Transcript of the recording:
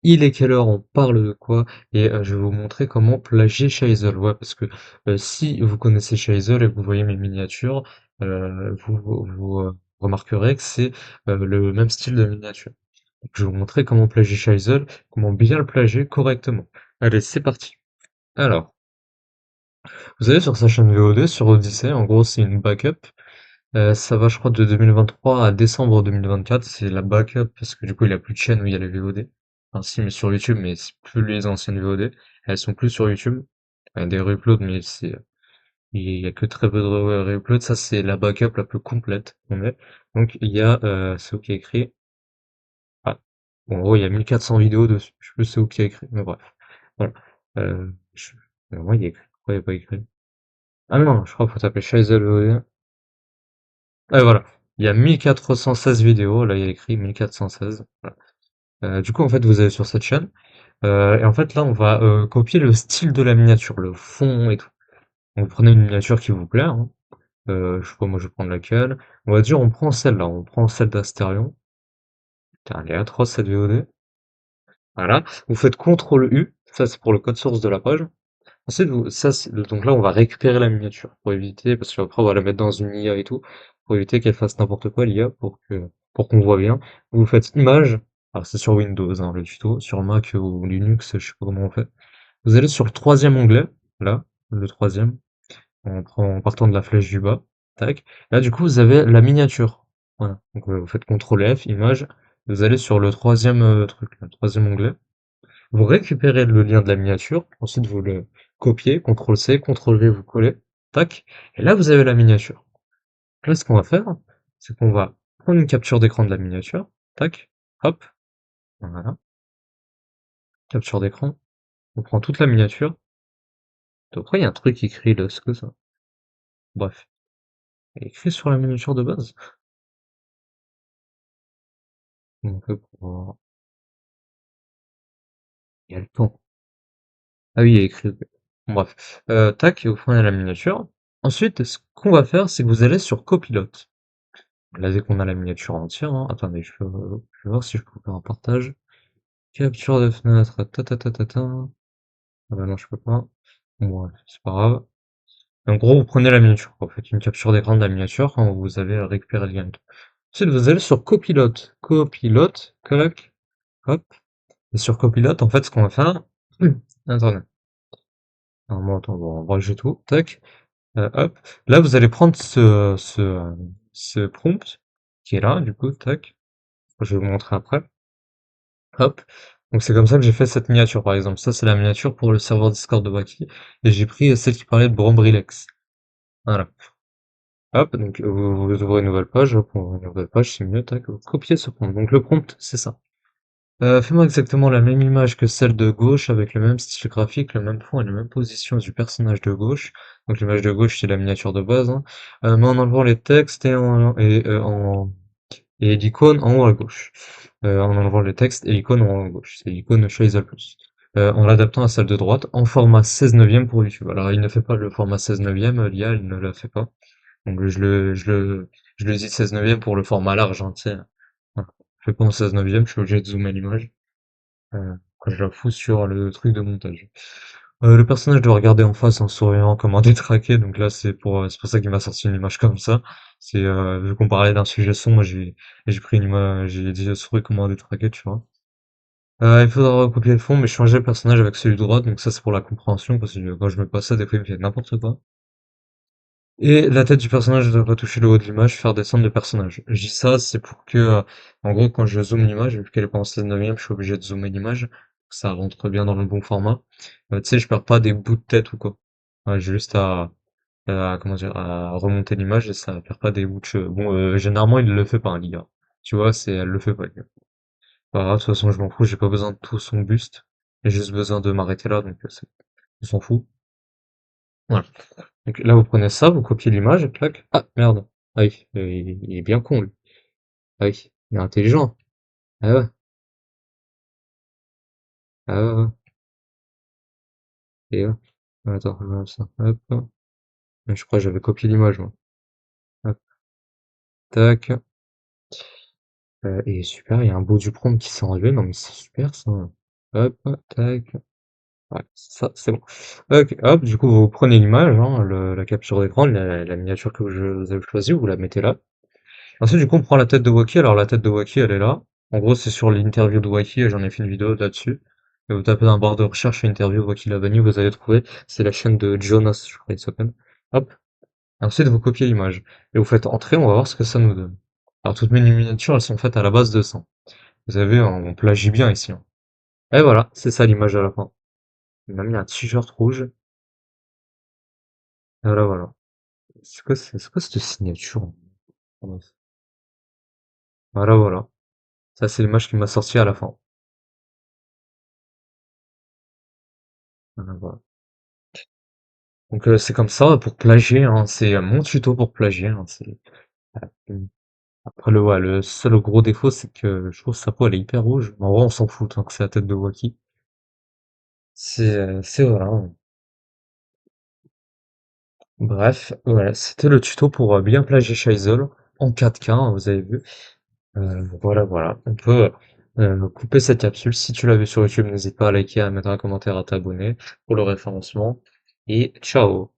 Il est quelle heure, on parle de quoi? Et je vais vous montrer comment plagier Shaisel. Ouais, parce que si vous connaissez Shaisel et que vous voyez mes miniatures, vous remarquerez que c'est le même style de miniature. Donc, je vais vous montrer comment plagier Shaisel, comment bien le plagier correctement. Allez, c'est parti. Alors, vous allez sur sa chaîne VOD, sur Odyssey, en gros c'est une backup. Ça va, je crois, de 2023 à décembre 2024. C'est la backup parce que du coup, il n'y a plus de chaîne où il y a les VOD. Enfin, si, mais sur YouTube, mais c'est plus les anciennes VOD. Elles sont plus sur YouTube. Il y a des reuploads, mais il y a que très peu de reuploads. Ça, c'est la backup la plus complète qu'on ait. Donc, il y a, c'est où qui a écrit. Ah, bon, en gros, il y a 1400 vidéos dessus. Je sais plus c'est où qui a écrit, mais bref. Voilà. Moi, il y a écrit. Pourquoi il n'y a pas écrit? Ah non, je crois qu'il faut taper Shizel VOD. Et voilà, il y a 1416 vidéos, là il y a écrit 1416. Voilà. Du coup, en fait, vous allez sur cette chaîne, et en fait, là, on va copier le style de la miniature, le fond et tout. Donc, vous prenez une miniature qui vous plaît, hein. Je sais pas, moi je vais prendre laquelle. On va dire, on prend celle-là, on prend celle d'Asterion. Putain, elle est atroce cette VOD. Voilà, vous faites CTRL U, ça c'est pour le code source de la page. Ensuite, donc là, on va récupérer la miniature pour éviter, parce qu'après, on va la mettre dans une IA et tout, pour éviter qu'elle fasse n'importe quoi, l'IA, pour qu'on voit bien. Vous faites image, alors c'est sur Windows, hein, le tuto, sur Mac ou Linux, je sais pas comment on fait. Vous allez sur le troisième onglet, là, le troisième, en partant de la flèche du bas, tac. Là, du coup, vous avez la miniature. Voilà. Donc, vous faites CTRL F, image, vous allez sur le troisième truc, le troisième onglet. Vous récupérez le lien de la miniature, ensuite vous le copiez, CTRL-C, CTRL-V, vous collez, tac, et là vous avez la miniature. Là, ce qu'on va faire, c'est qu'on va prendre une capture d'écran de la miniature, tac, hop, voilà, capture d'écran, on prend toute la miniature. Pourquoi il y a un truc écrit là, c'est que ça? Bref, il y a écrit sur la miniature de base. Donc, il y a le temps. Ah oui, il y a écrit, ok. Bon, bref, tac, et vous prenez la miniature. Ensuite, ce qu'on va faire, c'est que vous allez sur copilote. Là, dès qu'on a la miniature entière, hein, attendez, je vais voir si je peux faire un partage. Capture de fenêtre, ta ta ta ta ta. Ah bah non, je peux pas. Bon, ouais, c'est pas grave. En gros, vous prenez la miniature, quoi. Vous faites une capture d'écran de la miniature quand vous avez récupéré le lien et tout. Ensuite, vous allez sur copilote. Copilote, clac, hop. Et sur copilote, en fait, ce qu'on va faire. Attendez. Normalement, attends, bon, on va rajouter tout. Tac. Hop. Là, vous allez prendre ce prompt qui est là, du coup, tac. Je vais vous montrer après. Hop. Donc c'est comme ça que j'ai fait cette miniature par exemple. Ça c'est la miniature pour le serveur Discord de Wacky. Et j'ai pris celle qui parlait de Brombrilex. Voilà. Hop, donc vous ouvrez une nouvelle page, hop, on ouvre une nouvelle page, c'est mieux, tac, vous copiez ce prompt. Donc le prompt, c'est ça. Fais-moi exactement la même image que celle de gauche, avec le même style graphique, le même fond et la même position du personnage de gauche. Donc l'image de gauche, c'est la miniature de base, hein. Mais en enlevant les textes et l'icône en haut à gauche. En enlevant le texte et l'icône en haut à gauche. C'est l'icône Shazer+. En l'adaptant à celle de droite en format 16 neuvième pour YouTube. Alors il ne fait pas le format 16 neuvième, l'IA il ne le fait pas. Donc je le dis 16 neuvième pour le format large, hein, tu sais. Voilà. Je fais pas en 16 neuvième, je suis obligé de zoomer l'image. Quand je la fous sur le truc de montage. Le personnage doit regarder en face en souriant comme un détraqué, donc là c'est pour ça qu'il m'a sorti une image comme ça. Vu qu'on parlait d'un sujet sombre, j'ai pris une image, j'ai dit souris comme un détraqué, tu vois. Il faudra recopier le fond, mais changer le personnage avec celui de droite, donc ça c'est pour la compréhension, parce que quand je mets pas ça, des fois il me fait n'importe quoi. Et la tête du personnage ne doit pas toucher le haut de l'image, faire descendre le personnage. Je dis ça, c'est pour que, en gros, quand je zoome l'image, vu qu'elle est pas en 16:9, je suis obligé de zoomer l'image, pour que ça rentre bien dans le bon format. Tu sais, je perds pas des bouts de tête ou quoi. Ouais, j'ai juste comment dire, à remonter l'image et ça perd pas des bouts de cheveux. Bon, généralement, il le fait pas, hein, l'IA. Tu vois, elle le fait pas, l'IA. Pas grave, de toute façon, je m'en fous, j'ai pas besoin de tout son buste. J'ai juste besoin de m'arrêter là, donc on s'en fout. Voilà. Donc là, vous prenez ça, vous copiez l'image, et clac. Ah, merde. Ah oui, il est bien con, lui. Ah oui, il est intelligent. Ah ouais, ah ouais, ouais. Et ouais. Attends, ça. Hop. Je crois que j'avais copié l'image, moi. Hop, tac. Et super, il y a un bout du prompt qui s'est enlevé. Non, mais c'est super, ça. Hop, tac. Ouais, ça, c'est bon. Ok, hop, du coup, vous prenez l'image, hein, la capture d'écran, la miniature que vous avez choisie, vous la mettez là. Ensuite, du coup, on prend la tête de Waki. Alors, la tête de Waki, elle est là. En gros, c'est sur l'interview de Waki, et j'en ai fait une vidéo là-dessus. Et vous tapez dans la barre de recherche interview Waki Lavani, vous allez trouver. C'est la chaîne de Jonas, je crois qu'il s'appelle. Hop. Ensuite, vous copiez l'image. Et vous faites entrer, on va voir ce que ça nous donne. Alors, toutes mes miniatures, elles sont faites à la base de sang. Vous avez, on plagie bien ici, hein. Et voilà, c'est ça l'image à la fin. Il m'a mis un t-shirt rouge. Et voilà, voilà. C'est quoi cette signature? Voilà, voilà. Ça, c'est l'image qui m'a sorti à la fin. Voilà, voilà. Donc c'est comme ça pour plagier, hein. C'est mon tuto pour plagier, hein. Après ouais, le seul gros défaut, c'est que je trouve sa peau elle est hyper rouge. Mais en vrai, on s'en fout tant que c'est la tête de Waki. C'est voilà, hein. Bref, voilà, c'était le tuto pour bien plagier Shizel en 4K, hein, vous avez vu. Voilà, voilà. On peut couper cette capsule. Si tu l'as vu sur YouTube, n'hésite pas à liker, à mettre un commentaire, à t'abonner pour le référencement. Et ciao!